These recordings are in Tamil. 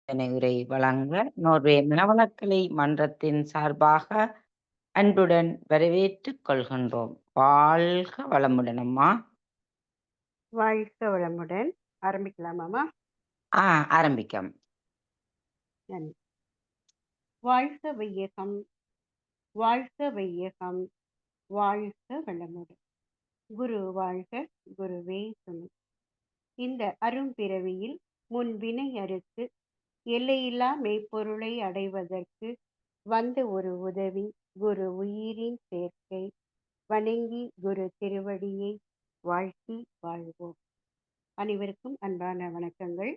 இதனை உரை வழங்க நோர்வே மனவளக்கலை மன்றத்தின் சார்பாக அன்புடன் வரவேற்றுக் கொள்கின்றோம். வாழ்க வளமுடன் அம்மா. வாழ்க வளமுடன். ஆரம்பிக்கலாமாமா? ஆரம்பிக்கம். நன்றி. வாழ்க வையகம், வாழ்க வையகம், வாழ்க வளமுடன். குரு வாழ்க, குருவே துணை. இந்த அரும்பிறவியில் முன் வினை அறுத்து எல்லையில்லா மெய்ப்பொருளை அடைவதற்கு வந்த ஒரு உதவி குரு உயிரின் சேர்க்கை. வணங்கி குரு திருவடியை வாழ்த்தி வாழ்வோம். அனைவருக்கும் அன்பான வணக்கங்கள்.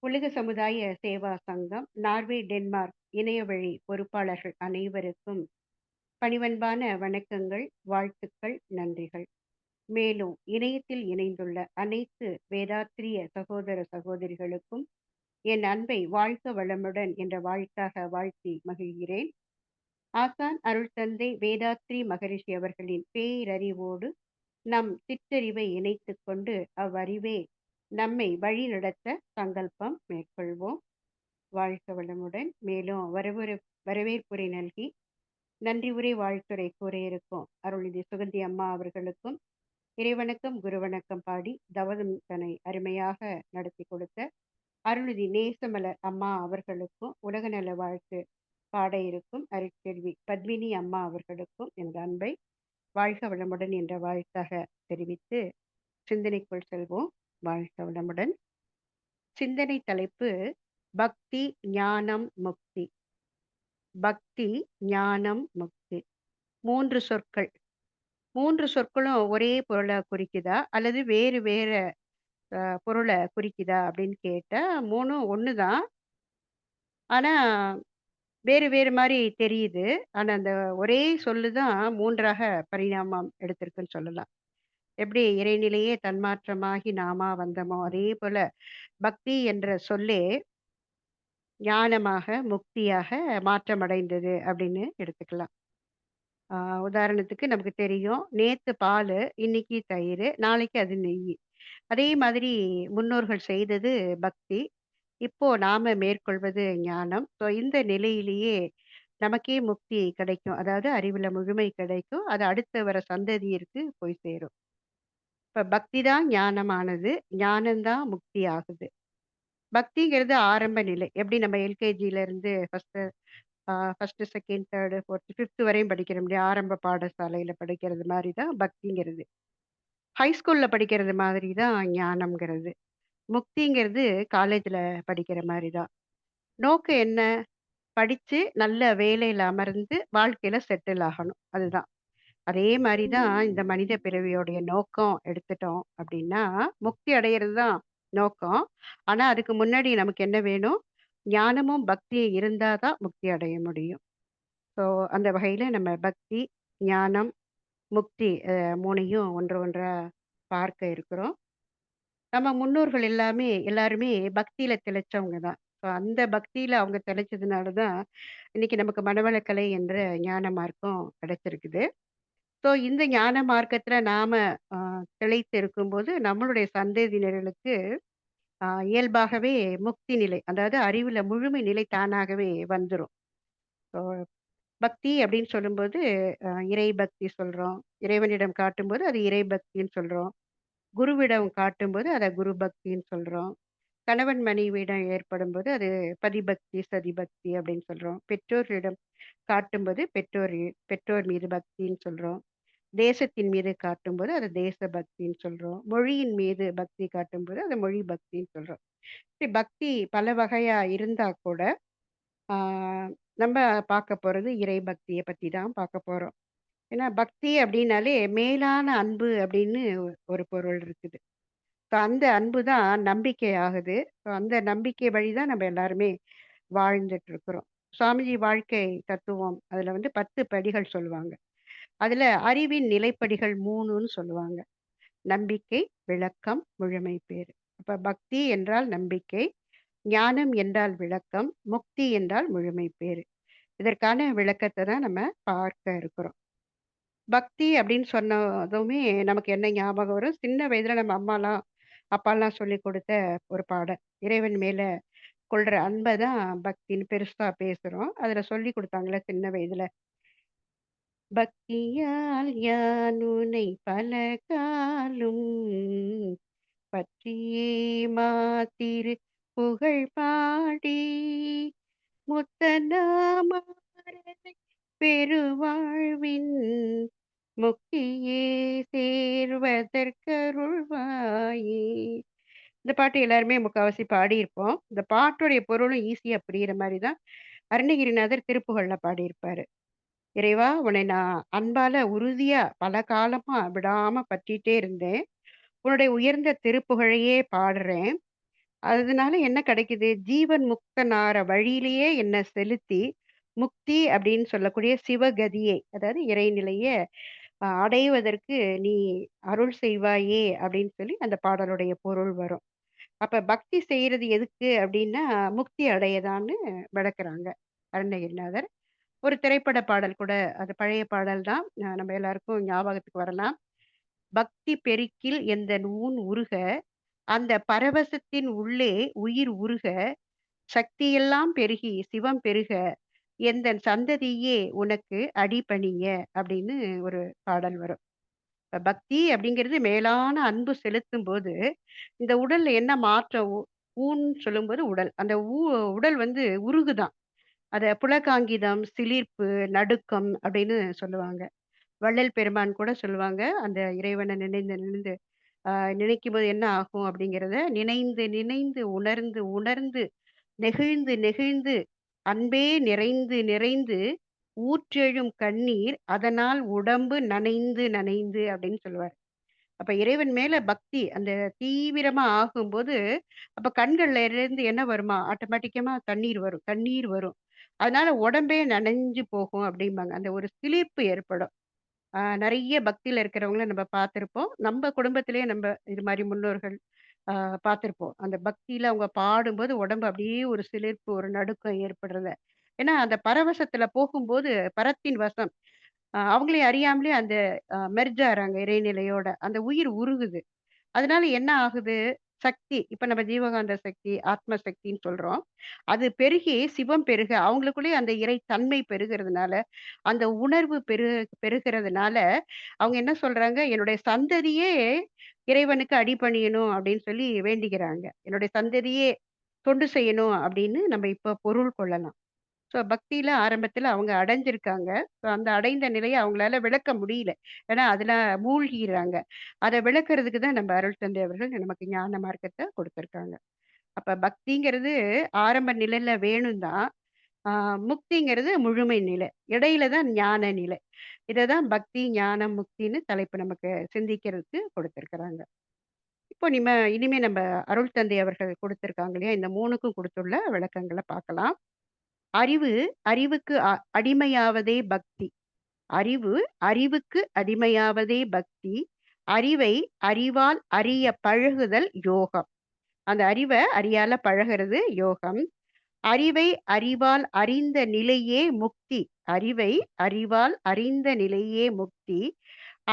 உலக சமுதாய சேவா சங்கம் நார்வே டென்மார்க் இணையவழி பொறுப்பாளர்கள் அனைவருக்கும் பணிவன்பான வணக்கங்கள், வாழ்த்துக்கள், நன்றிகள். மேலும் இணையத்தில் இணைந்துள்ள அனைத்து வேதாத்திரிய சகோதர சகோதரிகளுக்கும் என் அன்பை வாழ்க வளமுடன் என்ற வாழ்த்தாக வாழ்த்தி மகிழ்கிறேன். ஆசான் அருள் தந்தை வேதாத்ரி மகரிஷி அவர்களின் பேரறிவோடு நம் சிற்றறிவை இணைத்து கொண்டு அவ்வறிவே நம்மை வழி நடத்த சங்கல்பம் மேற்கொள்வோம். வாழ்க வளமுடன். மேலும் வரவேற்புரை நல்கி நன்றி உரை வாழ்த்துரை கூற இருக்கும் அருள்நிதி சுகந்தி அம்மா அவர்களுக்கும் இறைவணக்கம் குருவணக்கம் பாடி தவதம் தன்னை அருமையாக நடத்தி கொடுத்த அருள்நிதி நேசமலர் அம்மா அவர்களுக்கும் உலக நல வாழ்த்து பாட இருக்கும் அருட்செல்வி பத்மினி அம்மா அவர்களுக்கும் எனது அன்பை வாழ்க வளமுடன் என்ற வாழ்த்தாக தெரிவித்து சிந்தனைக்குள் செல்வோம். வாழ்க வளமுடன். சிந்தனை தலைப்பு பக்தி ஞானம் முக்தி. பக்தி ஞானம் முக்தி. 3 சொற்கள். 3 சொற்களும் ஒரே பொருளை குறிக்குதா அல்லது வேறு வேற பொருளை குறிக்குதா அப்படின்னு கேட்டா 3ம் ஒண்ணுதான். ஆனா வேறு வேறு மாதிரி தெரியுது. ஆனா அந்த ஒரே சொல்லுதான் 3ஆக பரிணாமம் எடுத்திருக்குன்னு சொல்லலாம். எப்படி இறைநிலையே தன்மாற்றமாகி நாமா வந்தமோ அதே போல பக்தி என்ற சொல்லே ஞானமாக முக்தியாக மாற்றமடைந்தது அப்படின்னு எடுத்துக்கலாம். உதாரணத்துக்கு நமக்கு தெரியும், நேத்து பால், இன்னைக்கு தயிர், நாளைக்கு அது நெய். அதே மாதிரி முன்னோர்கள் செய்தது பக்தி. இப்போ நாம மேற்கொள்வது ஞானம். ஸோ இந்த நிலையிலேயே நமக்கே முக்தி கிடைக்கும். அதாவது அறிவுல முழுமை கிடைக்கும். அது அடுத்து வர சந்ததியிற்கு போய் சேரும். இப்ப பக்தி தான் ஞானமானது, ஞானம்தான் முக்தி ஆகுது. பக்திங்கிறது ஆரம்ப நிலை. எப்படி நம்ம எல்கேஜில இருந்து first, second, third, fourth, fifth வரையும் படிக்கிறோம் இல்லையா? ஆரம்ப பாடசாலையில படிக்கிறது மாதிரி தான் பக்திங்கிறது. ஹைஸ்கூல்ல படிக்கிறது மாதிரி தான் ஞானம்ங்கிறது. முக்திங்கிறது காலேஜ்ல படிக்கிற மாதிரி தான். நோக்கம் என்ன? படிச்சு நல்ல வேலையில அமர்ந்து வாழ்க்கையில செட்டில் ஆகணும். அதுதான். அதே மாதிரி தான் இந்த மனித பிறவியோடைய நோக்கம் எடுத்துட்டோம் அப்படின்னா, முக்தி அடையிறது தான் நோக்கம். ஆனா அதுக்கு முன்னாடி நமக்கு என்ன வேணும்? ஞானமும் பக்தியும் இருந்தா தான் முக்தி அடைய முடியும். ஸோ அந்த வகையில நம்ம பக்தி, ஞானம், முக்தி 3யும் ஒன்று ஒன்றா பார்க்க இருக்கிறோம். நம்ம முன்னோர்கள் எல்லாருமே பக்தியில திளைச்சவங்க தான். ஸோ அந்த பக்தியில அவங்க திளைச்சதுனால தான் இன்னைக்கு நமக்கு மனவளக்கலை என்ற ஞான மார்க்கம் கிடைச்சிருக்குது. ஸோ இந்த ஞான மார்க்கத்துல நாம அ திளைத்து இருக்கும்போது, நம்மளுடைய சந்ததியினர்களுக்கு இயல்பாகவே முக்தி நிலை, அதாவது அறிவுல முழுமை நிலை தானாகவே வந்துரும். ஸோ பக்தி அப்படின்னு சொல்லும்போது, இறை பக்தி சொல்றோம். இறைவனிடம் காட்டும்போது அது இறை பக்தின்னு சொல்றோம். குருவிடம் காட்டும்போது அத குரு பக்தின்னு சொல்றோம். கணவன் மனைவியிடம் ஏற்படும்போது அது பதிபக்தி, சதிபக்தி அப்படின்னு சொல்றோம். பெற்றோர்களிடம் காட்டும்போது பெற்றோர் மீது பக்தின்னு சொல்றோம். தேசத்தின் மீது காட்டும்போது அது தேச பக்தின்னு சொல்றோம். மொழியின் மீது பக்தி காட்டும்போது அது மொழி பக்தின்னு சொல்றோம். இப்படி பக்தி பல வகையா இருந்தா கூட, ஆ நம்ம பார்க்க போறது இறை பக்திய பத்தி தான் பார்க்க போறோம். ஏன்னா பக்தி அப்படின்னாலே மேலான அன்பு அப்படின்னு ஒரு பொருள் இருக்குது. ஸோ அந்த அன்பு தான் நம்பிக்கை ஆகுது. ஸோ அந்த நம்பிக்கை வழி தான் நம்ம எல்லாருமே வாழ்ந்துட்டு இருக்கிறோம். சுவாமிஜி வாழ்க்கை தத்துவம் அதுல வந்து 10 படிகள் சொல்லுவாங்க. அதுல அறிவின் நிலைப்படிகள் 3ன்னு சொல்லுவாங்க. நம்பிக்கை, விளக்கம், முழுமை பேறு. அப்ப பக்தி என்றால் நம்பிக்கை, ஞானம் என்றால் விளக்கம், முக்தி என்றால் முழுமை பேறு. இதற்கான விளக்கத்தை தான் நம்ம பார்க்க இருக்கிறோம். பக்தி அப்படின்னு சொன்னதுமே நமக்கு என்ன ஞாபகம் வரும்? சின்ன வயதுல நம்ம அம்மாலாம், அப்பாலாம் சொல்லிக் கொடுத்த ஒரு பாடம். இறைவன் மேல கொள்ற அன்ப தான் பக்தின்னு பெருசா பேசுறோம். அதுல சொல்லிக் குடுத்தாங்கல்ல சின்ன வயதுல. "பக்தியால் யான் உனை பல காலும் பற்றியே மாத்திரு புகழ் பாடி முத்தநாமரை பெருவாழ்வின் முக்தியே சேர்வதற்கருள்வாயே." இந்த பாட்டு எல்லாருமே முக்காவாசி பாடியிருப்போம். இந்த பாட்டுடைய பொருளும் ஈஸியா புரியிற மாரி தான் அருணகிரிநாதர் திருப்புகழ்ல பாடியிருப்பாரு. "இறைவா! உன்னை நான் அன்பால உறுதியா பல காலமா விடாம பற்றிட்டே இருந்தேன். உன்னுடைய உயர்ந்த திருப்புகழையே பாடுறேன். அதனால என்ன கிடைக்குது? ஜீவன் முக்தனாற வழியிலேயே என்ன செலுத்தி, முக்தி அப்படின்னு சொல்லக்கூடிய சிவகதியை, அதாவது இறைநிலைய அடைவதற்கு நீ அருள் செய்வாயே!" அப்படின்னு சொல்லி அந்த பாடலுடைய பொருள் வரும். அப்ப பக்தி செய்றது எதுக்கு அப்படின்னா, முக்தி அடையதான்னு விளக்குறாங்க அருணகிரிநாதர். ஒரு திரைப்பட பாடல் கூட, அது பழைய பாடல் தான். நம்ம எல்லாருக்கும் ஞாபகத்துக்கு வரலாம். "பக்தி பெருக்கில் எந்தன் ஊன் உருக, அந்த பரவசத்தின் உள்ளே உயிர் உருக, சக்தியெல்லாம் பெருகி சிவம் பெருக, எந்தன் சந்ததியே உனக்கு அடிபணிய." அப்படின்னு ஒரு பாடல் வரும். இப்ப பக்தி அப்படிங்கிறது மேலான அன்பு செலுத்தும்போது, இந்த உடல்ல என்ன மாற்றம் ஊன்னு சொல்லும்போது உடல். அந்த உடல் வந்து உருகுதாம். அத புளகாங்கிதம், சிலிர்ப்பு, நடுக்கம் அப்படின்னு சொல்லுவாங்க. வள்ளல் பெருமான் கூட சொல்லுவாங்க. அந்த இறைவன நினைந்து நினைந்து நினைக்கும்போது என்ன ஆகும் அப்படிங்கிறத, "நினைந்து நினைந்து உணர்ந்து உணர்ந்து நெகிழ்ந்து நெகிழ்ந்து அன்பே நிறைந்து நிறைந்து ஊற்றெழும் கண்ணீர் அதனால் உடம்பு நனைந்து நனைந்து" அப்படின்னு சொல்லுவார். அப்ப இறைவன் மேல பக்தி அந்த தீவிரமா ஆகும்போது, அப்ப கண்கள்ல இருந்து என்ன வருமா? ஆட்டோமேட்டிக்கமா தண்ணீர் வரும். கண்ணீர் வரும். அதனால உடம்பே நனைஞ்சு போகும் அப்படிம்பாங்க. அந்த ஒரு சிலிர்ப்பு ஏற்படும். நெறைய பக்தியில இருக்கிறவங்கள நம்ம பார்த்திருப்போம். நம்ம குடும்பத்திலேயே இது மாரி முன்னோர்கள் அ பார்த்திருப்போம். அந்த பக்தியில அவங்க பாடும்போது உடம்பு அப்படியே ஒரு சிலிர்ப்பு, ஒரு நடுக்கம் ஏற்படுறத. ஏன்னா, அந்த பரவசத்துல போகும்போது பரத்தின் வசம். அவங்களே அறியாமலே அந்த மெர்ஜ் ஆறாங்க இறைநிலையோட. அந்த உயிர் உருகுது. அதனால என்ன ஆகுது? சக்தி இப்ப நம்ம ஜீவகாந்த சக்தி, ஆத்ம சக்தின்னு சொல்றோம். அது பெருகி சிவம் பெருக அவங்களுக்குள்ளேயே அந்த இறை தன்மை பெருகுறதுனால, அந்த உணர்வு பெருகுறதுனால, அவங்க என்ன சொல்றாங்க, "என்னுடைய சந்ததியே இறைவனுக்கு அடிபணியணும்" அப்படின்னு சொல்லி வேண்டிக்கிறாங்க. "என்னுடைய சந்ததியே தொண்டு செய்யணும்" அப்படின்னு நம்ம இப்ப பொருள் கொள்ளலாம். ஸோ பக்தியில ஆரம்பத்தில அவங்க அடைஞ்சிருக்காங்க. ஸோ அந்த அடைந்த நிலைய அவங்களால விளக்க முடியல. ஏன்னா அதுல மூழ்கிறாங்க. அத விளக்குறதுக்கு தான் நம்ம அருள் தந்தை அவர்கள் நமக்கு ஞான மார்க்கத்த குடுத்துருக்காங்க. அப்ப பக்திங்கிறது ஆரம்ப நிலையில வேணும் தான். ஆ முக்திங்கிறது முழுமை நிலை. இடையில தான் ஞான நிலை. இத தான் பக்தி, ஞானம், முக்தின்னு தலைப்பு நமக்கு சிந்திக்கிறதுக்கு குடுத்துருக்காங்க. இப்போ இனிமே நம்ம அருள் தந்தை அவர்கள் குடுத்துருக்காங்க இல்லையா? இந்த 3க்கும் குடுத்துள்ள விளக்கங்கள பார்க்கலாம். அறிவு, அறிவுக்கு அடிமையாவதே பக்தி. அறிவு, அறிவுக்கு அடிமையாவதே பக்தி. அறிவை அறிவால் அறிய பழகுதல் யோகம். அந்த அறிவ அறியால பழகுறது யோகம். அறிவை அறிவால் அறிந்த நிலையே முக்தி. அறிவை அறிவால் அறிந்த நிலையே முக்தி.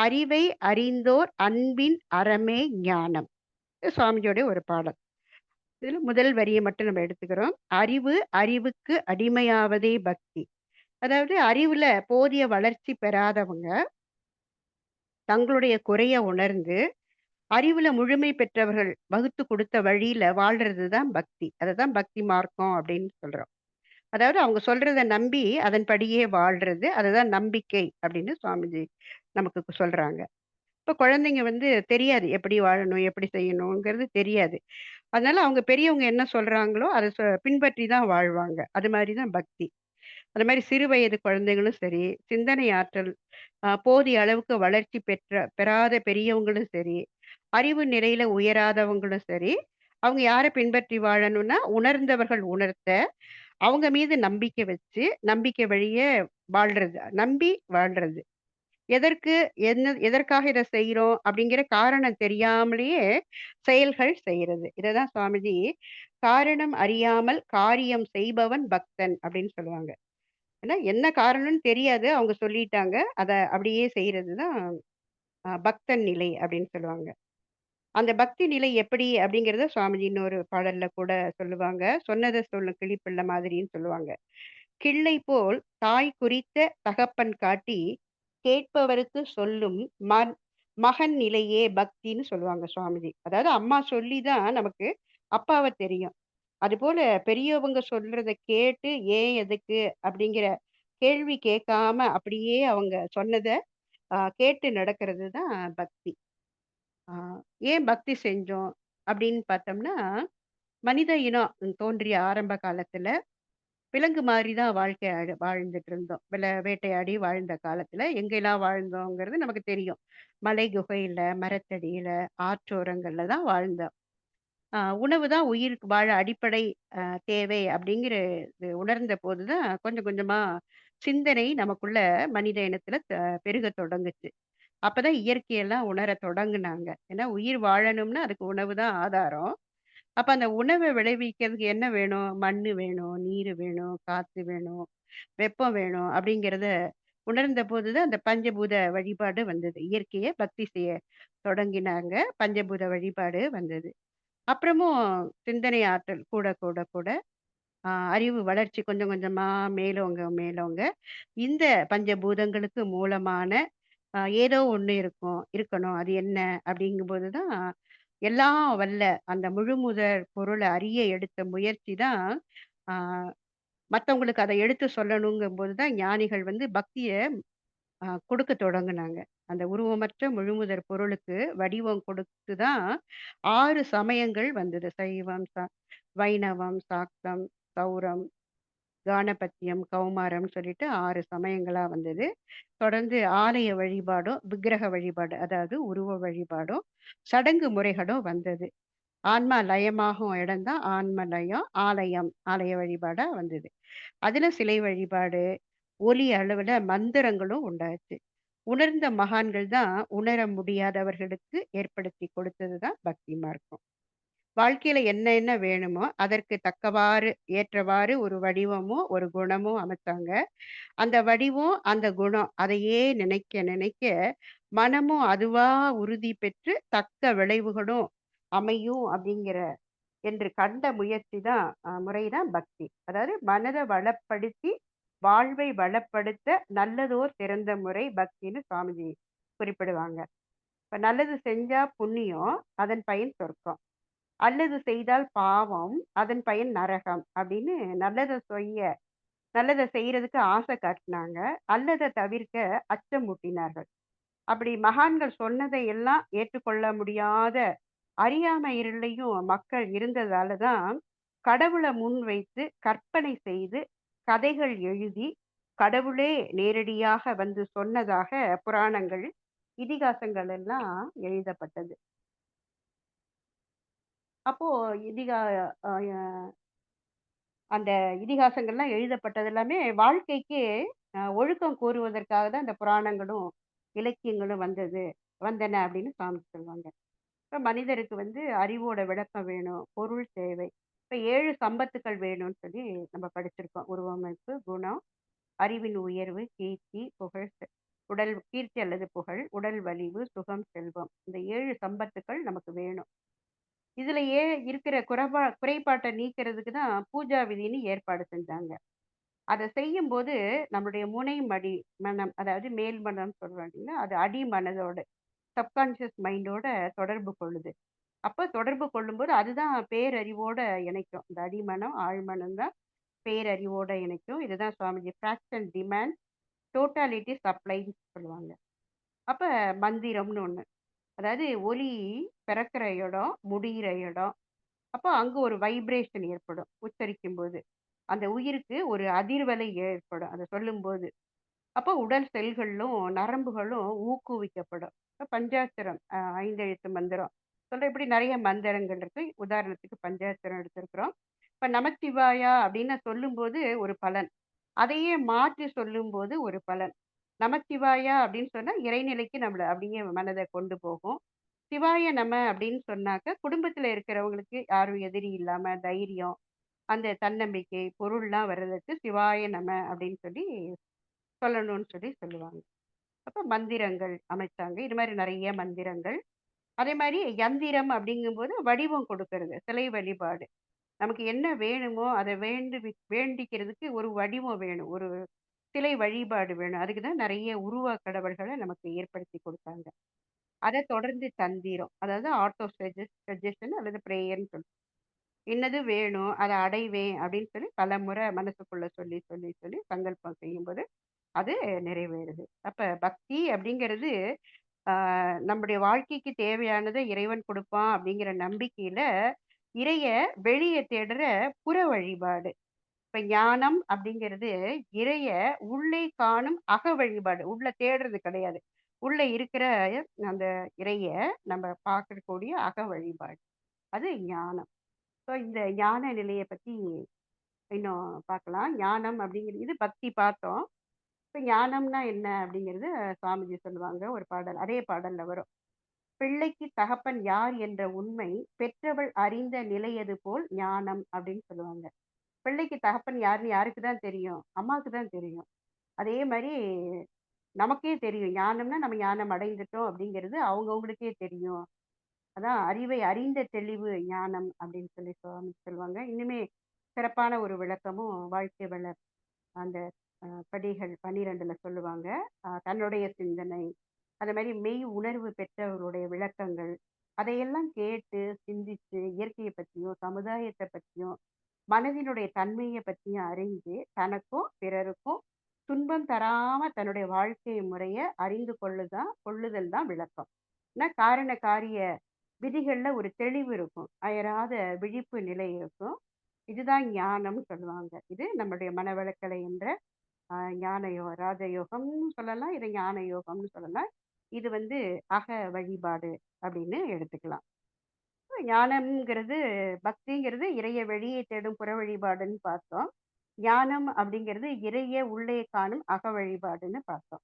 அறிவை அறிந்தோர் அன்பின் அறமே ஞானம். இது சுவாமிஜியோட ஒரு பாடல். இதுல முதல் வரிய மட்டும் நம்ம எடுத்துக்கிறோம். அறிவு, அறிவுக்கு அடிமையாவதே பக்தி. அதாவது அறிவுல போதிய வளர்ச்சி பெறாதவங்க, தங்களுடைய குறைய உணர்ந்து, அறிவுல முழுமை பெற்றவர்கள் வகுத்து குடுத்த வழியில வாழ்றது தான் பக்தி. அததான் பக்தி மார்க்கம் அப்படின்னு சொல்றோம். அதாவது அவங்க சொல்றத நம்பி, அதன்படியே வாழ்றது. அதுதான் நம்பிக்கை அப்படின்னு சுவாமிஜி நமக்கு சொல்றாங்க. இப்ப குழந்தைங்க வந்து தெரியாது. எப்படி வாழணும்? எப்படி செய்யணுங்கிறது தெரியாது. அதனால அவங்க பெரியவங்க என்ன சொல்றாங்களோ, அத பின்பற்றி தான் வாழ்வாங்க. அது மாரி தான் பக்தி. அந்த மாரி சிறு வயது குழந்தைகளும் சரி, சிந்தனை ஆற்றல் போதிய அளவுக்கு வளர்ச்சி பெறாத பெரியவங்களும் சரி, அறிவு நிலையில உயராதவங்களும் சரி, அவங்க யார பின்பற்றி வாழணும்னா, உணர்ந்தவர்கள் உணர்த்த, அவங்க மீது நம்பிக்கை வச்சு, நம்பிக்கை வழிய வாழ்றது. நம்பி வாழ்றது. எதற்காக இத செய்றோம் அப்படிங்கிற காரணம் தெரியாமலேயே செயல்கள் செய்றது. இததான் சுவாமிஜி, "காரணம் அறியாமல் காரியம் செய்பவன் பக்தன்" அப்படின்னு சொல்லுவாங்க. ஏன்னா, என்ன காரணம்னு தெரியாது. அவங்க சொல்லிட்டாங்க. அத அப்படியே செய்றது தான் பக்தன் நிலை அப்படின்னு சொல்லுவாங்க. அந்த பக்தி நிலை எப்படி அப்படிங்கிறத சுவாமிஜி இன்னொரு பாடல்ல கூட சொல்லுவாங்க. "சொன்னத சொல்லும் கிளிப்பிள்ளை மாதிரின்னு" சொல்லுவாங்க. "கிள்ளை போல் தாய் குறித்த தகப்பன் காட்டி, கேட்பவருக்கு சொல்லும் மன் மகன் நிலையே பக்தின்னு" சொல்லுவாங்க சுவாமிஜி. அதாவது அம்மா சொல்லி தான் நமக்கு அப்பாவ தெரியும். அதுபோல பெரியவங்க சொல்றத கேட்டு, "ஏன்? எதுக்கு?" அப்படிங்கிற கேள்வி கேட்காம அப்படியே அவங்க சொன்னத கேட்டு நடக்கிறது தான் பக்தி. ஆ ஏன் பக்தி செஞ்சோம் அப்படின்னு பார்த்தோம்னா, மனித இனம் தோன்றிய ஆரம்ப காலத்துல விலங்கு மாரி தான் வாழ்க்கை வாழ்ந்துட்டு இருந்தோம். வேட்டையாடி வாழ்ந்த காலத்துல எங்கெல்லாம் வாழ்ந்தோங்கிறது நமக்கு தெரியும். மலை குகையில, மரத்தடியில, ஆற்றோரங்கள்ல தான் வாழ்ந்தோம். உணவு தான் உயிருக்கு வாழ அடிப்படை தேவை அப்படிங்கிறது உணர்ந்த போது தான் கொஞ்சம் கொஞ்சமா சிந்தனை நமக்குள்ள மனித இனத்துல பெருகத் தொடங்குச்சு. அப்பதான் இயற்கையெல்லாம் உணரத் தொடங்குனாங்க. ஏன்னா உயிர் வாழணும்னா அதுக்கு உணவு தான் ஆதாரம். அப்ப அந்த உணவ விளைவிக்கிறதுக்கு என்ன வேணும்? மண்ணு வேணும், நீரு வேணும், காத்து வேணும், வெப்பம் வேணும் அப்படிங்கிறத உணர்ந்த போது தான் அந்த பஞ்சபூத வழிபாடு வந்தது. இயற்கைய பக்தி செய்ய தொடங்கினாங்க. பஞ்சபூத வழிபாடு வந்தது. அப்புறமும் சிந்தனை ஆற்றல் கூட கூட கூட அறிவு வளர்ச்சி கொஞ்சம் கொஞ்சமா மேலோங்க மேலோங்க இந்த பஞ்சபூதங்களுக்கு மூலமான ஏதோ ஒண்ணு இருக்கும் இருக்கணும். அது என்ன? அப்படிங்கும்போது தான் எல்லாம் வல்ல அந்த முழுமுதற் பொருள அறிய எடுத்த முயற்சி தான் ஆ மத்தவங்களுக்கு அத எடுத்து சொல்லணுங்கும்போது தான் ஞானிகள் வந்து பக்திய கொடுக்க தொடங்குனாங்க. அந்த உருவமற்ற முழுமுதற் பொருளுக்கு வடிவம் கொடுத்து தான் 6 சமயங்கள் வந்தது. சைவம், வைணவம், சாக்தம், சௌரம், கானபத்தியம், கௌமாரம்னு சொல்லிட்டு 6 சமயங்களா வந்தது. தொடர்ந்து ஆலய வழிபாடும், விக்கிரக வழிபாடு அதாவது உருவ வழிபாடும், சடங்கு முறைகளும் வந்தது. ஆன்மா லயமாகும் இடம் தான் ஆன்ம லயம், ஆலயம், ஆலய வழிபாடா வந்தது. அதுல சிலை வழிபாடு, ஒலி அளவுல மந்திரங்களும் உண்டாச்சு. உணர்ந்த மகான்கள் தான் உணர முடியாதவர்களுக்கு ஏற்படுத்தி கொடுத்தது தான் பக்தி மார்க்கம். வாழ்க்கையில என்ன என்ன வேணுமோ, அதற்கு தக்கவாறு, ஏற்றவாறு ஒரு வடிவமோ, ஒரு குணமோ அமைச்சாங்க. அந்த வடிவம், அந்த குணம் அதையே நினைக்க நினைக்க, மனமும் அதுவா உறுதி பெற்று தக்க விளைவுகளும் அமையும் அப்படிங்கிற என்று கண்ட முயற்சி தான் முறை தான் பக்தி. அதாவது மனத வளப்படுத்தி, வாழ்வை வளப்படுத்த நல்லதோர் சிறந்த முறை பக்தின்னு சுவாமிஜி குறிப்பிடுவாங்க. இப்ப நல்லது செஞ்சா புண்ணியம், அதன் பயன் சொர்க்கம். அல்லது செய்தால் பாவம், அதன் பயன் நரகம் அப்படின்னு நல்லத செய்யறதுக்கு ஆசை காட்டினாங்க. அல்லத தவிர்க்க அச்சம் மூட்டினார்கள். அப்படி மகான்கள் சொன்னதை எல்லாம் ஏற்றுக்கொள்ள முடியாத அறியாமை இருளையும் மக்கள் இருந்ததால தான் கடவுளை முன் வைத்து கற்பனை செய்து கதைகள் எழுதி கடவுளே நேரடியாக வந்து சொன்னதாக புராணங்கள், இதிகாசங்கள் எல்லாம் எழுதப்பட்டது. அப்போ இதிகா அ அந்த இதிகாசங்கள்லாம் எழுதப்பட்டது எல்லாமே வாழ்க்கைக்கு ஒழுக்கம் கூறுவதற்காக தான் இந்த புராணங்களும், இலக்கியங்களும் வந்தன அப்படின்னு சாமி சொல்லுவாங்க. இப்ப மனிதருக்கு வந்து அறிவோட விளக்கம் வேணும், பொருள் தேவை. இப்ப 7 சம்பத்துக்கள் வேணும்னு சொல்லி நம்ம படிச்சிருக்கோம். உருவமைப்பு, குணம், அறிவின் உயர்வு, கீர்த்தி, புகழ், கீர்த்தி அல்லது புகழ், உடல் வலிவு, சுகம், செல்வம். இந்த 7 சம்பத்துக்கள் நமக்கு வேணும். இதுலயே இருக்கிற குறைபாட்ட நீக்கிறதுக்கு தான் பூஜா விதின்னு ஏற்பாடு செஞ்சாங்க. அத செய்யும்போது நம்முடைய மனம், அதாவது மேல் மனம் சொல்றோம் இல்லைங்களா? அது அடி மனதோட சப்கான்ஷியஸ் மைண்டோட தொடர்பு கொள்ளுது. அப்ப தொடர்பு கொள்ளும்போது அதுதான் பேரறிவோட இணைக்கும். இந்த அடிமனம், ஆழ்மனம் தான் பேரறிவோட இணைக்கும். இதுதான் சுவாமிஜி ஃபிராக்ஷன் டிமாண்ட், டோட்டாலிட்டி சப்ளைன்னு சொல்லுவாங்க. அப்ப மந்திரம்னு ஒண்ணு. அதாவது ஒலி பிறக்கிற இடம், முடியிற இடம். அப்போ அங்க ஒரு வைப்ரேஷன் ஏற்படும் உச்சரிக்கும்போது. அந்த உயிருக்கு ஒரு அதிர்வலை ஏற்படும். அத சொல்லும்போது. அப்போ உடல் செல்களும், நரம்புகளும் ஊக்குவிக்கப்படும். இப்ப பஞ்சாட்சரம் 5 எழுத்து மந்திரம். இப்படி நெறைய மந்திரங்கள் இருக்கு. உதாரணத்துக்கு பஞ்சாட்சரம் எடுத்திருக்கிறோம். இப்ப நமச்சிவாயா அப்படின்னு சொல்லும்போது ஒரு பலன். அதையே மாற்றி சொல்லும்போது ஒரு பலன். நமச்சிவாயா அப்படின்னு சொன்னா இறைநிலைக்கு நம்மள அப்படியே மனத கொண்டு போகும். சிவாய நம அப்படின்னு சொன்னாக்க குடும்பத்துல இருக்கிறவங்களுக்கு யாரும் எதிரி இல்லாம தைரியம், அந்த தன்னம்பிக்கை, பொருள்லாம் வர்றதுக்கு சிவாய நம அப்படின்னு சொல்லி சொல்லணும்னு சொல்லி சொல்லுவாங்க. அப்ப மந்திரங்கள் அமைச்சாங்க. இது மாரி நெறைய மந்திரங்கள். அதே மாரி யந்திரம் அப்படிங்கும்போது வடிவம் கொடுக்கறது. சிலை வழிபாடு. நமக்கு என்ன வேணுமோ, அத வேண்டிக்கிறதுக்கு ஒரு வடிவம் வேணும். ஒரு சிலை வழிபாடு வேணும். அதுக்கு தான் நெறைய உருவ கடவுள்கள நமக்கு ஏற்படுத்தி குடுத்தாங்க. அத தொடர்ந்து தந்திரம். அதாவது ஆட்டோ சஜஷன் அல்லது பிரேயர்ன்னு சொல்லுவோம். "இன்னது வேணும், அத அடைவேன்" அப்படின்னு சொல்லி பலமுறை மனசுக்குள்ள சொல்லி, சொல்லி, சொல்லி சங்கல்பம் செய்யும்போது, அது நிறைவேறுது. அப்ப பக்தி அப்படிங்கிறது, ஆ நம்முடைய வாழ்க்கைக்கு தேவையானத இறைவன் குடுப்பான் அப்படிங்கிற நம்பிக்கையில, இறைய வெளிய தேடுற புற வழிபாடு. இப்ப ஞானம் அப்படிங்கிறது இறைய உள்ளே காணும் அக வழிபாடு. உள்ள தேடுறது கிடையாது. உள்ள இருக்கிற அந்த இறைய நம்ம பார்க்கக்கூடிய அக வழிபாடு. அது ஞானம். ஸோ இந்த ஞான நிலைய பத்தி இன்னும் பார்க்கலாம். ஞானம் அப்படிங்கிறது இது பக்தி பார்த்தோம். இப்ப ஞானம்னா என்ன அப்படிங்கிறது சுவாமிஜி சொல்லுவாங்க ஒரு பாடல். அதே பாடல்ல வரும். "பிள்ளைக்கு தகப்பன் யார் என்ற உண்மை பெற்றவள் அறிந்த நிலையது போல் ஞானம்" அப்படின்னு சொல்லுவாங்க. பிள்ளைக்கு தகப்பன் யாருன்னு யாருக்கு தான் தெரியும்? அம்மாவுக்கு தான் தெரியும். அதே மாரி நமக்கே தெரியும். ஞானம்னா நம்ம ஞானம் அடைந்துட்டோம் அப்படிங்கிறது அவங்கவங்களுக்கே தெரியும். அதான் அறிவை அறிந்த தெளிவு ஞானம் அப்படின்னு சொல்லி சுவாமி சொல்லுவாங்க. இன்னுமே சிறப்பான ஒரு விளக்கமும் வாழ்க்கை வளர் அந்த படிகள் 12ல சொல்லுவாங்க. தன்னுடைய சிந்தனை, அது மாரி மெய் உணர்வு பெற்றவருடைய விளக்கங்கள், அதையெல்லாம் கேட்டு, சிந்திச்சு, இயற்கைய பத்தியும், சமுதாயத்த பத்தியும், மனதினுடைய தன்மைய பத்தியும் அறிஞ்சு, தனக்கும், பிறருக்கும் துன்பம் தராம தன்னுடைய வாழ்க்கை முறைய அறிந்து கொள்ளுதல் தான் விளக்கம். ஏன்னா காரண காரிய விதிகள்ல ஒரு தெளிவு இருக்கும். அயராத விழிப்பு நிலை இருக்கும். இதுதான் ஞானம்னு சொல்லுவாங்க. இது நம்முடைய மனவளக்கலை என்ற ஞான ராஜயோகம்னு சொல்லலாம். இத ஞான யோகம்னு சொல்லலாம். இது வந்து அக வழிபாடு அப்படின்னு எடுத்துக்கலாம். ஞானம்ங்கிறது பக்திங்கிறது இறைய வெளியே தேடும் புற வழிபாடுன்னு பார்த்தோம். ஞானம் அப்படிங்கிறது இறைய உள்ளே காணும் அக வழிபாடுன்னு பார்த்தோம்.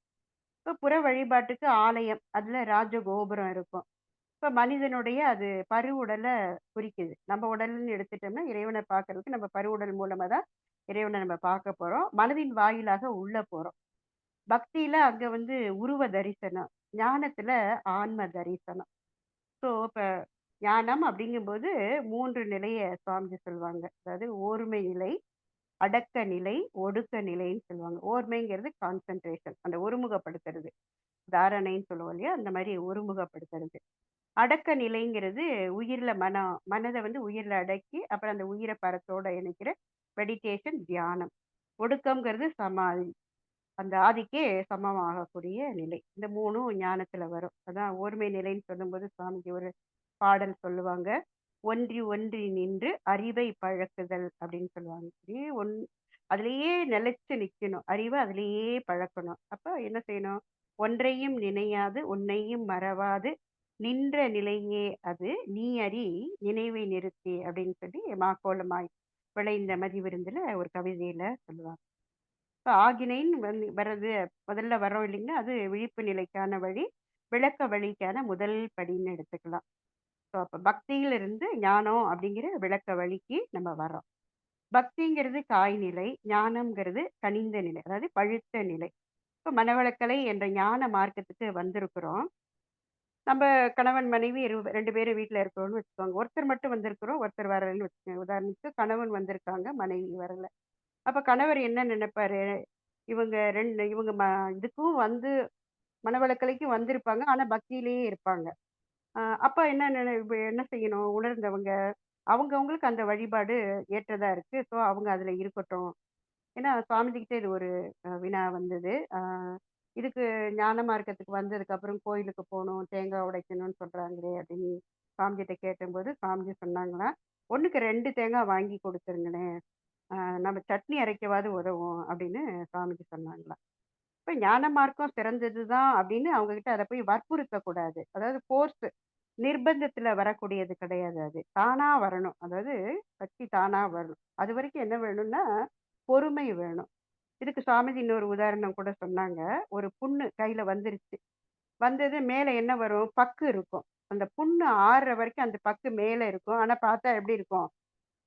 இப்ப புற வழிபாட்டுக்கு ஆலயம், அதுல ராஜகோபுரம் இருக்கும். இப்ப மனிதனுடைய அது பருவுடல குறிக்குது. நம்ம உடல்ன்னு எடுத்துட்டோம்னா, இறைவன பார்க்கறதுக்கு நம்ம பருவுடல் மூலமா தான் இறைவன நம்ம பார்க்க போறோம். மனதின் வாயிலாக உள்ள போறோம். பக்தியில அங்க வந்து உருவ தரிசனம். ஞானத்துல ஆன்ம தரிசனம். ஸோ இப்ப ஞானம் அப்படிங்கும்போது 3 நிலைய சுவாமிஜி சொல்லுவாங்க. அதாவது ஓர்மை நிலை, அடக்க நிலை, ஒடுக்க நிலைன்னு சொல்லுவாங்க. ஓர்மைங்கிறது கான்சன்ட்ரேஷன். அந்த ஒருமுகப்படுத்துறது. தாரணைன்னு சொல்லுவோம் இல்லையா? அந்த மாரி ஒருமுகப்படுத்துறது. அடக்க நிலைங்கிறது உயிர்ல மனத வந்து உயிர்ல அடக்கி, அப்புறம் அந்த உயிர பரத்தோட இணைக்கிற மெடிடேஷன், தியானம். ஒடுக்கம்ங்கிறது சமாதி. அந்த ஆதிக்கே சமமாகக்கூடிய நிலை. இந்த 3ம் ஞானத்துல வரும். அதான் ஓர்மை நிலைன்னு சொல்லும்போது சுவாமிஜி ஒரு பாடல் சொல்லுவாங்க. "ஒன்றி ஒன்றி நின்று அறிவை பழக்குதல்" அப்படின்னு சொல்லுவாங்க. அப்படியே அதிலேயே நிலைச்சு நிக்கணும். அறிவ அதிலேயே பழக்கணும். அப்ப என்ன செய்யணும்? "ஒன்றையும் நினையாது உன்னையும் மறவாது நின்ற நிலையே அது நீ அறி நினைவை நிறுத்தி" அப்படின்னு சொல்லி "மாக்கோலமாய் விளைந்த மதிவிருந்துல" ஒரு கவிதையில சொல்லுவாங்க. இப்ப ஆகினைன்னு வர்றது முதல்ல வர்றோம் இல்லைங்களா? அது விழிப்பு நிலைக்கான வழி. விளக்க வழிக்கான முதல் படின்னு எடுத்துக்கலாம். ஸோ அப்ப பக்தியிலிருந்து ஞானம் அப்படிங்கிற விளக்க வழிக்கு நம்ம வர்றோம். பக்திங்கிறது காய் நிலை, ஞானம்ங்கிறது கனிந்த நிலை. அதாவது பழுத்த நிலை. இப்ப மனவளக்கலை என்ற ஞான மார்க்கத்துக்கு வந்திருக்கிறோம். நம்ம கணவன், மனைவி 2 பேரும் வீட்ல இருக்கிறோம்னு வச்சுக்கோங்க. ஒருத்தர் மட்டும் வந்திருக்கிறோம், ஒருத்தர் வரலன்னு வச்சுக்கோங்க. உதாரணத்துக்கு கணவன் வந்திருக்காங்க, மனைவி வரல. அப்ப கணவர் என்ன நினைப்பாரு? இவங்க 2 இவங்க இதுக்கும் வந்து மனவளக்கலைக்கும் வந்திருப்பாங்க. ஆனா பக்தியிலேயே இருப்பாங்க. அப்ப இப்ப என்ன செய்யணும்? உணர்ந்தவங்க, அவங்கவங்களுக்கு அந்த வழிபாடு ஏற்றதா இருக்கு. ஸோ அவங்க அதுல இருக்கட்டும். ஏன்னா சுவாமிஜி கிட்ட இது ஒரு வினா வந்தது. இதுக்கு ஞான மார்க்கத்துக்கு வந்ததுக்கு அப்புறம் கோயிலுக்கு போணும், தேங்காய் உடைக்கணும்னு சொல்றாங்களே அப்படின்னு சாமிஜிட்ட கேட்டபோது, சாமிஜி சொன்னாங்களாம், "1க்கு 2 தேங்காய் வாங்கி குடுத்துருங்களேன். நம்ம சட்னி அரைக்கவாது உதவும்" அப்படின்னு சாமிஜி சொன்னாங்களாம். இப்ப ஞான மார்க்கம் சிறந்தது தான் அப்படின்னு அவங்க கிட்ட அத போய் வற்புறுத்தக் கூடாது. அதாவது ஃபோர்ஸ் நிர்பந்தத்துல வரக்கூடியது கிடையாது அது. தானா வரணும். அதாவது சக்தி தானா வரணும். அதுவரைக்கும் என்ன வேணும்னா, பொறுமை வேணும். இதுக்கு சுவாமிஜி இன்னொரு உதாரணம் கூட சொன்னாங்க. ஒரு புண்ணு கையில வந்துருச்சு. வந்தது மேல என்ன வரும்? பக்கு இருக்கும். அந்த புண்ணு ஆறுற வரைக்கும் அந்த பக்கு மேல இருக்கும். ஆனா பார்த்தா எப்படி இருக்கும்?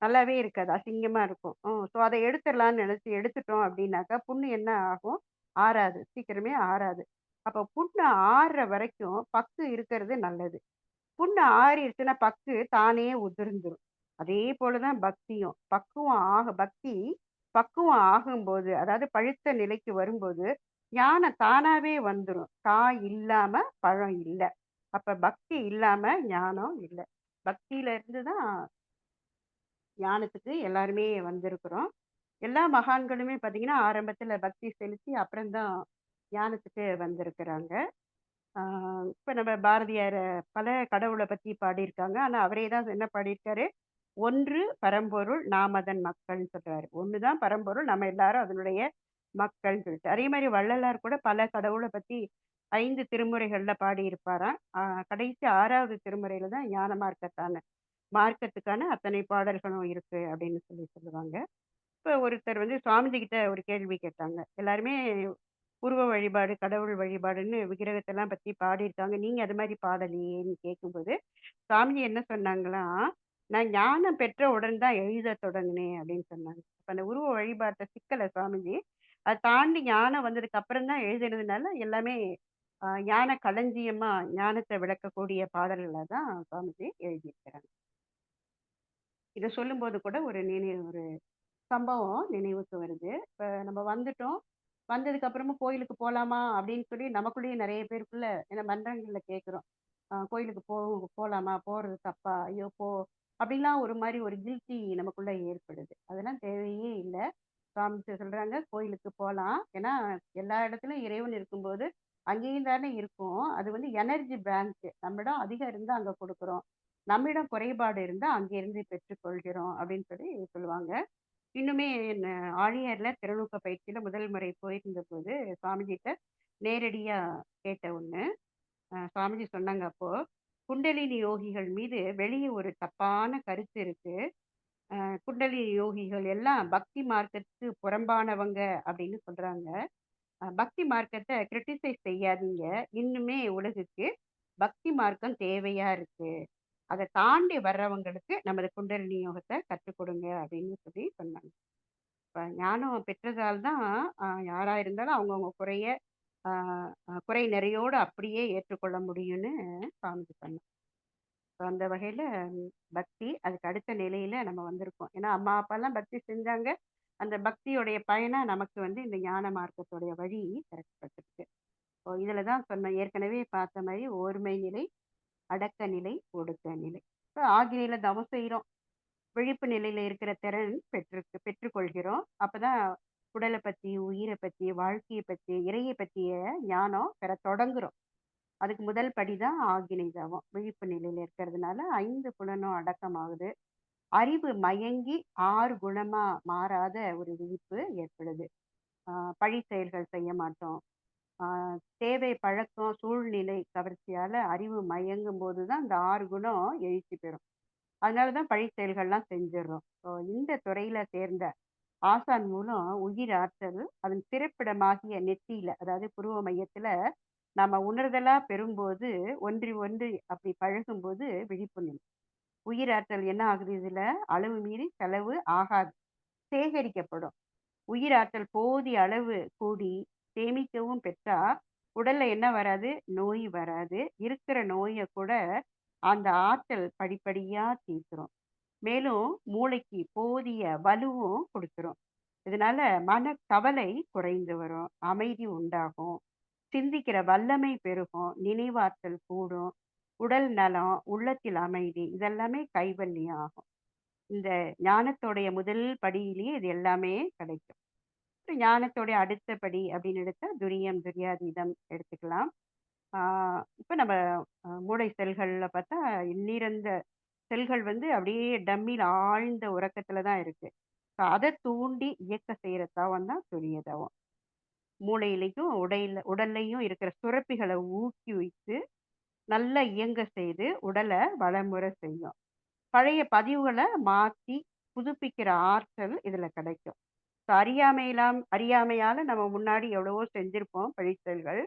நல்லாவே இருக்காது. அசிங்கமா இருக்கும். ஸோ அத எடுத்துறலாம்னு நெனச்சு எடுத்துட்டோம் அப்படின்னாக்கா, புண்ணு என்ன ஆகும்? ஆறாது. சீக்கிரமே ஆறாது. அப்ப புண்ணு ஆறுற வரைக்கும் பக்கு இருக்கிறது நல்லது. புண்ணு ஆறிடுச்சுன்னா பக்கு தானே உதிர்ந்துரும். அதே போல தான் பக்தியும். பக்தி பக்குவம் ஆகும்போது, அதாவது பழுத்த நிலைக்கு வரும்போது, ஞானம் தானாவே வந்துரும். காய் இல்லாம பழம் இல்ல. அப்ப பக்தி இல்லாம ஞானம் இல்ல. பக்தியில இருந்து தான் ஞானத்துக்கு எல்லாருமே வந்திருக்கிறோம். எல்லா மகான்களுமே பார்த்தீங்கன்னா, ஆரம்பத்துல பக்தி செலுத்தி அப்புறம் தான் ஞானத்துக்கு வந்திருக்கிறாங்க. ஆ இப்ப நம்ம பாரதியார் பல கடவுள பத்தி பாடியிருக்காங்க. ஆனா, அவரே தான் என்ன பாடியிருக்காரு? "ஒன்று பரம்பொருள் நாம் அதன் மக்கள்ன்னு" சொல்றாரு. ஒண்ணு தான் பரம்பொருள். நம்ம எல்லாரும் அதனுடைய மக்கள்ன்னு சொல்லிட்டு. அதே மாரி வள்ளலார் கூட பல கடவுள பத்தி 5 திருமுறைகள்ல பாடியிருப்பாராம். கடைசி 6வது திருமுறையில தான் ஞான மார்க்கத்துக்கான அத்தனை பாடல்களும் இருக்கு அப்படின்னு சொல்லுவாங்க. இப்ப ஒருத்தர் வந்து சுவாமிஜி கிட்ட ஒரு கேள்வி கேட்டாங்க. எல்லாருமே உருவ வழிபாடு, கடவுள் வழிபாடுன்னு விக்கிரகத்தெல்லாம் பத்தி பாடியிருக்காங்க. நீங்க அது மாரி பாடலையேன்னு கேட்கும்போது, சாமிஜி என்ன சொன்னாங்களாம், "நான் ஞானம் பெற்ற உடன் தான் எழுதத் தொடங்குனேன்" அப்படின்னு சொன்னாங்க. அப்ப அந்த உருவ வழிபாட்ட சிக்கல சுவாமிஜி. அத தாண்டி ஞானம் வந்ததுக்கு அப்புறம் தான் எழுதுனதுனால எல்லாமே ஞான களஞ்சியமா ஞானத்த விளக்கக்கூடிய பாடல்கள தான் சுவாமிஜி எழுதியிருக்கிறாங்க. இத சொல்லும்போது கூட ஒரு சம்பவம் நினைவுக்கு வருது. இப்ப நம்ம வந்துட்டோம். வந்ததுக்கு அப்புறமா கோயிலுக்கு போலாமா? அப்படின்னு சொல்லி நமக்குள்ளேயே நெறைய பேருக்குள்ள ஏன்னா மன்றங்கள்ல கேட்கிறோம். கோயிலுக்கு போலாமா? போறது தப்பா? ஐயோ! அப்படிலாம் ஒரு மாரி ஒரு கில்ட்டி நமக்குள்ள ஏற்படுது. அதெல்லாம் தேவையே இல்ல. சுவாமிஜி சொல்றாங்க, கோயிலுக்கு போலாம். ஏன்னா எல்லா இடத்துலயும் இறைவன் இருக்கும்போது, அங்கேயும் தானே இருக்கும். அது வந்து எனர்ஜி பேங்க். நம்மிடம் அதிகம் இருந்தா அங்க குடுக்குறோம். நம்மிடம் குறைபாடு இருந்தா அங்கிருந்து பெற்றுக்கொள்கிறோம் அப்படின்னு சொல்லி சொல்லுவாங்க. இன்னுமே ஆழியார்ல திறநூக்க பயிற்சியில முதல் முறை போயிருந்தபோது, சுவாமிஜிட்ட நேரடியா கேட்ட ஒண்ணு. சுவாமிஜி சொன்னாங்க அப்போ, "குண்டலினி யோகிகள் மீது வெளிய ஒரு தப்பான கருத்து இருக்கு. குண்டலினி யோகிகள் எல்லாம் பக்தி மார்க்கத்துக்கு புறம்பானவங்க" அப்படின்னு சொல்றாங்க. பக்தி மார்க்கத்த கிரிட்டிசைஸ் செய்யாதீங்க. இன்னுமே உலகுக்கு பக்தி மார்க்கம் தேவையா இருக்கு. அத தாண்டி வர்றவங்களுக்கு நமது குண்டலினி யோகத்த கத்துக் கொடுங்க அப்படின்னு சொல்லி சொன்னாங்க. இப்ப ஞானம் பெற்றதால் தான் யாரா இருந்தாலும் அவங்கவங்க குறைய ஆ குறை நிறையோட அப்படியே ஏற்றுக்கொள்ள முடியும்னு சாமிஜி சொன்னாங்க. இப்ப அந்த வகையில பக்தி அதுக்கு அடுத்த நிலையில நம்ம வந்திருக்கோம். ஏன்னா அம்மா, அப்பாலாம் பக்தி செஞ்சாங்க. அந்த பக்தியுடைய பயனா நமக்கு வந்து இந்த ஞான மார்க்கத்துடைய வழி திறக்கப்பட்டிருக்கு. இப்போ இதில தான் சொன்னேன் ஏற்கனவே பார்த்த மாரி ஓர்மை நிலை, அடக்க நிலை, ஒடுக்க நிலை. இப்ப ஆகிநிலை தவம் செய்றோம். விழிப்பு நிலையில இருக்கிற திறன் பெற்றுக்கொள்கிறோம். அப்பதான் உடல பத்தி, உயிர பத்தி, வாழ்க்கைய பத்தி, இறைய பத்திய ஞானம் பெறத் தொடங்குறோம். அதுக்கு முதல் படிதான் ஆகினை தவம். விழிப்பு நிலையில இருக்கிறதுனால 5 புலனும் அடக்கமாகுது. அறிவு மயங்கி 6 குணமா மாறாத ஒரு விழிப்பு ஏற்படுது. ஆ பழி செயல்கள் செய்ய மாட்டோம். ஆ தேவை, பழக்கம், சூழ்நிலை கவர்ச்சியால அறிவு மயங்கும்போது தான் இந்த 6 குணம் எழுச்சி பெறும். அதனால தான் பழி செயல்கள்லாம் செஞ்சுர்றோம். இந்த துறையில சேர்ந்த ஆசான் மூலம் உயிர் ஆற்றல் அதன் பிறப்பிடமாகிய நெத்தியில, அதாவது புருவ மையத்துல நம்ம உணர்தலா பெறும்போது, ஒன்றி ஒன்றி அப்படி பழகும்போது விழிப்பு நிலை. உயிர் ஆற்றல் என்ன ஆகுது இதுல? அளவு மீறி செலவு ஆகாது. சேகரிக்கப்படும். உயிர் ஆற்றல் போதிய அளவு கூடி சேமிக்கவும் பெற்றா, உடல்ல என்ன வராது? நோய் வராது. இருக்கிற நோய கூட அந்த ஆற்றல் படிப்படியா தீர்த்துரும். மேலும் மூளைக்கு போதிய வலுவும் குடுத்துரும். இதனால மனக்கவலை குறைந்து வரும். அமைதி உண்டாகும். சிந்திக்கிற வல்லமை பெருகும். நினைவாற்றல் கூடும். உடல் நலம், உள்ளத்தில் அமைதி இதெல்லாமே கைவல்யம் ஆகும். இந்த ஞானத்தோடைய முதல் படியிலேயே இது எல்லாமே கிடைக்கும். ஞானத்தோடைய அடுத்த படி அப்படின்னு எடுத்தா துரியம், துரியாதீதம் எடுத்துக்கலாம். ஆ இப்ப நம்ம மூளை செல்கள்ல பார்த்தா எண்ணிறந்த செல்கள் வந்து அப்படியே டம்மில ஆழ்ந்த உறக்கத்துல தான் இருக்கு. அத தூண்டி இயக்க செய்யற தவம் தான் துரிய தவம். மூளையிலயும், உடல்லயும் இருக்கிற சுரப்பிகள ஊக்குவித்து, நல்லா இயங்க செய்து, உடல வளமுற செய்யும். பழைய பதிவுகள மாத்தி, புதுப்பிக்கிற ஆற்றல் இதுல கிடைக்கும். அறியாமையால நம்ம முன்னாடி எவ்வளவோ செஞ்சிருப்போம் பழிச்செயல்கள்.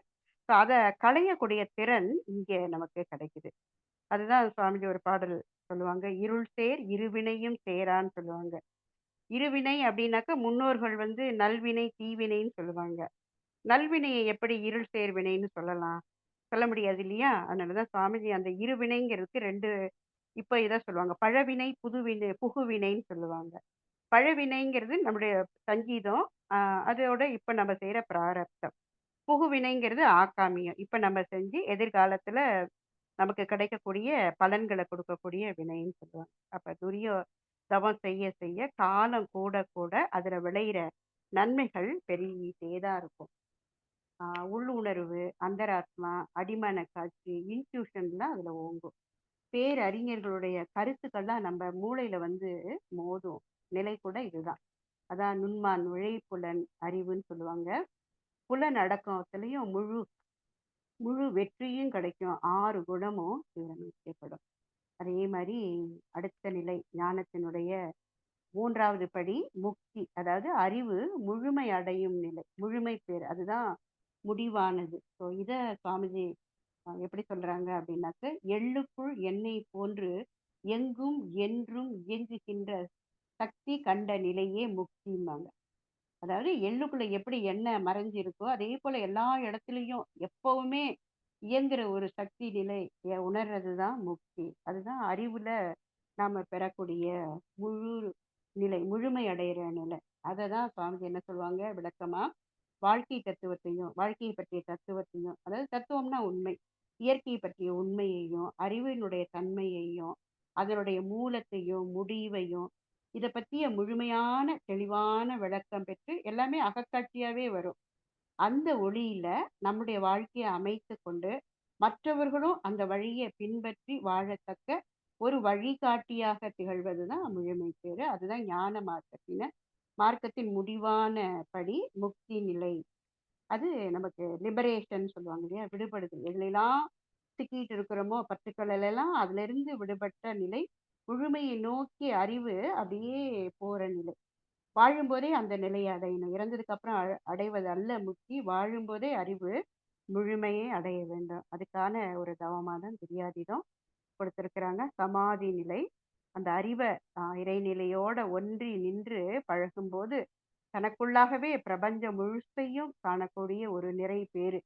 அத களையக்கூடிய திறன் இங்க நமக்கு கிடைக்குது. அதுதான் சுவாமிஜி ஒரு பாடல் சொல்லுவாங்க. "இருள் சேர் இருவினையும் சேரான்னு" சொல்லுவாங்க. இருவினை அப்படின்னாக்க முன்னோர்கள் வந்து நல்வினை, தீவினைன்னு சொல்லுவாங்க. நல்வினையை எப்படி இருள் சேர் வினைன்னு சொல்லலாம்? சொல்ல முடியாது இல்லையா? அதனால தான் சுவாமிஜி அந்த இருவினைங்கிறதுக்கு 2 இப்ப இத சொல்லுவாங்க. பழவினை, புதுவினை புகுவினைன்னு சொல்லுவாங்க. பழவினைங்கிறது நம்முடைய சங்கீதம். அ அதோட இப்ப நம்ம செய்ற பிராரப்தம். புகுவினைங்கிறது ஆக்காமியம். இப்ப நம்ம செஞ்சு எதிர்காலத்துல நமக்கு கிடைக்கக்கூடிய பலன்கள குடுக்கக்கூடிய வினைன்னு சொல்லுவாங்க. அப்ப தவம் செய்ய செய்ய காலம் கூட கூட அதுல விளையிற நன்மைகள் பெருகிட்டே தான் இருக்கும். ஆ உள்ளுணர்வு, அந்தராத்மா, அடிமன காட்சி, இன்ட்யூஷன்லாம் அதுல ஓங்கும். பேரறிஞர்களுடைய கருத்துக்கள்லாம் நம்ம மூளையில வந்து மோதும். நிலை கூட இதுதான். அதான் நுண்மான் நுழைப்புலன் அறிவுன்னு சொல்லுவாங்க. புலனடக்கத்துலயும் முழு முழு வெற்றியும் கிடைக்கும். 6 குணமும் சீரமைக்கப்படும். அதே மாரி அடுத்த நிலை ஞானத்தினுடைய 3வது படி முக்தி. அதாவது அறிவு முழுமை அடையும் நிலை. முழுமை பேறு. அதுதான் முடிவானது. ஸோ இத சுவாமிஜி எப்படி சொல்றாங்க அப்படின்னாக்க, "எள்ளுக்குள் எண்ணெய் போன்று எங்கும் என்றும் இயங்குகின்ற சக்தி கண்ட நிலையே முக்திம்பாங்க." அதாவது எள்ளுக்குள்ள எப்படி எண்ணெய் மறைஞ்சிருக்கோ, அதே போல எல்லா இடத்துலயும் எப்பவுமே இயங்குற ஒரு சக்தி நிலை உணர்றது தான் முக்தி. அதுதான் அறிவுல நாம பெறக்கூடிய முழு நிலை, முழுமை அடையிற நிலை. அததான் சுவாமிஜி என்ன சொல்லுவாங்க விளக்கமா, வாழ்க்கை தத்துவத்தையும், வாழ்க்கையை பற்றிய தத்துவத்தையும், அதாவது தத்துவம்னா உண்மை. இயற்கை பற்றிய உண்மையையும், அறிவினுடைய தன்மையையும், அதனுடைய மூலத்தையும், முடிவையும், இத பத்திய முழுமையான, தெளிவான விளக்கம் பெற்று எல்லாமே அகக்காட்சியாவே வரும். அந்த ஒளியில நம்முடைய வாழ்க்கைய அமைத்துக் கொண்டு, மற்றவர்களும் அந்த வழிய பின்பற்றி வாழத்தக்க ஒரு வழிகாட்டியாக திகழ்வது தான் முழுமை பேறு. அதுதான் ஞான மார்க்கத்தின் முடிவான படி முக்தி நிலை. அது நமக்கு லிபரேஷன் சொல்லுவாங்க இல்லையா? விடுபடுதல். எதுலெல்லாம் சிக்கிட்டு இருக்கிறோமோ, பற்றுக்கள் எல்லாம் அதிலிருந்து விடுபட்ட நிலை. முழுமையை நோக்கி அறிவு அப்படியே போற நிலை. வாழும்போதே அந்த நிலையை அடையணும். இறந்ததுக்கு அப்புறம் அடைவது அல்ல முக்தி. வாழும்போதே அறிவு முழுமையை அடைய வேண்டும். அதுக்கான ஒரு தவமா தான் துரியாதீதம் கொடுத்திருக்கிறாங்க. சமாதி நிலை. அந்த அறிவ இறைநிலையோட ஒன்றி நின்று பழகும்போது, தனக்குள்ளாகவே பிரபஞ்சம் முழுசையும் காணக்கூடிய ஒரு நிறை பேறு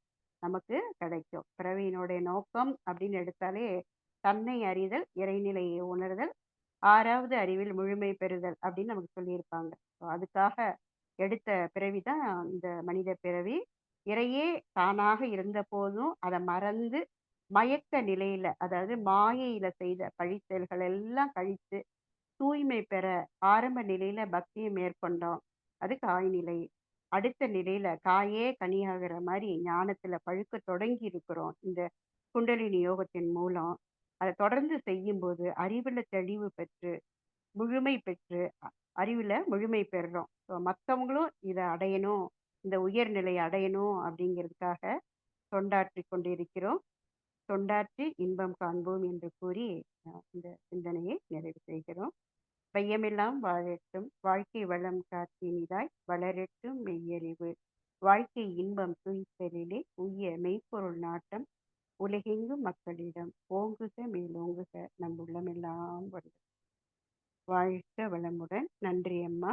நமக்கு கிடைக்கும். பிறவியினுடைய நோக்கம் அப்படின்னு எடுத்தாலே, தன்னை அறிதல், இறைநிலையை உணர்தல், 6வது அறிவில் முழுமை பெறுதல் அப்படின்னு நமக்கு சொல்லியிருப்பாங்க. ஸோ அதுக்காக எடுத்த பிறவி தான் இந்த மனித பிறவி. இறையே தானாக இருந்த போதும் அதை மறந்து மயக்க நிலையில, அதாவது மாயையில செய்த பழிச்செயல்கள் எல்லாம் கழித்து தூய்மை பெற ஆரம்ப நிலையில பக்தியை மேற்கொண்டோம். அது காய் நிலை. அடுத்த நிலையில காயே கனியாகிற மாதிரி ஞானத்துல பழுக்க தொடங்கி இருக்கிறோம். இந்த குண்டலினி யோகத்தின் மூலம் அதை தொடர்ந்து செய்யும்போது அறிவுல தெளிவு பெற்று முழுமை பெற்று அறிவுல முழுமை பெறுறோம். ஸோ மற்றவங்களும் இதை அடையணும், இந்த உயர்நிலையை அடையணும் அப்படிங்கிறதுக்காக தொண்டாற்றி கொண்டிருக்கிறோம். தொண்டாற்றி இன்பம் காண்போம் என்று கூறி இந்த சிந்தனையை நிறைவு செய்கிறோம். வையமெல்லாம் வாழட்டும், வாழ்க்கை வளம் காத்தினிதாய் வளரட்டும் மெய்யறிவு, வாழ்க்கை இன்பம் துய்த்தலிலே உய்ய மெய்ப்பொருள் நாட்டம் உலகெங்கும் மக்களிடம் ஓங்குக மேலோங்குக நம் உள்ளமெல்லாம் வருக. வாழ்க வளமுடன். நன்றி அம்மா.